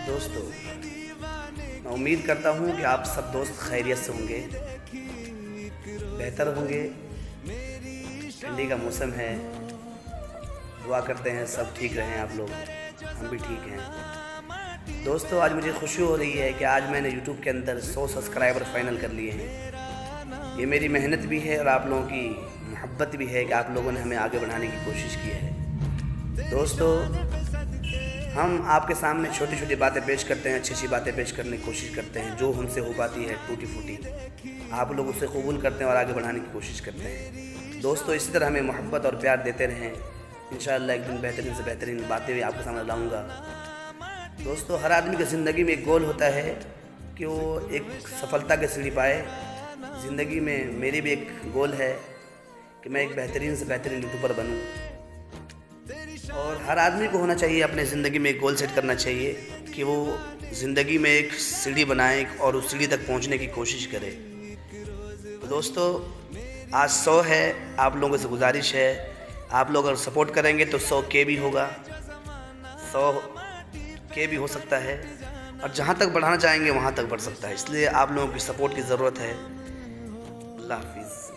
दोस्तों, मैं उम्मीद करता हूँ कि आप सब दोस्त खैरियत से होंगे, बेहतर होंगे। ठंडी का मौसम है, दुआ करते हैं सब ठीक रहें आप लोग, हम भी ठीक हैं। दोस्तों, आज मुझे खुशी हो रही है कि आज मैंने यूट्यूब के अंदर 100 सब्सक्राइबर फाइनल कर लिए हैं। ये मेरी मेहनत भी है और आप लोगों की मोहब्बत भी है कि आप लोगों ने हमें आगे बढ़ाने की कोशिश की है। दोस्तों, हम आपके सामने छोटी छोटी बातें पेश करते हैं, अच्छी अच्छी बातें पेश करने की कोशिश करते हैं, जो हमसे हो पाती है टूटी फूटी आप लोग उसे कबूल करते हैं और आगे बढ़ाने की कोशिश करते हैं। दोस्तों, इसी तरह हमें मोहब्बत और प्यार देते रहें। इंशाअल्लाह एक दिन बेहतरीन से बेहतरीन बातें भी आपके सामने लाऊंगा। दोस्तों, हर आदमी की ज़िंदगी में एक गोल होता है कि वो एक सफलता की सीढ़ी पाए। ज़िंदगी में मेरी भी एक गोल है कि मैं एक बेहतरीन से बेहतरीन यूट्यूबर बनूं। और हर आदमी को होना चाहिए, अपने ज़िंदगी में एक गोल सेट करना चाहिए कि वो ज़िंदगी में एक सीढ़ी बनाए और उस सीढ़ी तक पहुंचने की कोशिश करे। तो दोस्तों, आज 100 है, आप लोगों से गुजारिश है, आप लोग अगर सपोर्ट करेंगे तो 100 के भी होगा, 100 के भी हो सकता है, और जहां तक बढ़ाना चाहेंगे वहां तक बढ़ सकता है। इसलिए आप लोगों की सपोर्ट की ज़रूरत है। अल्लाह हाफिज़।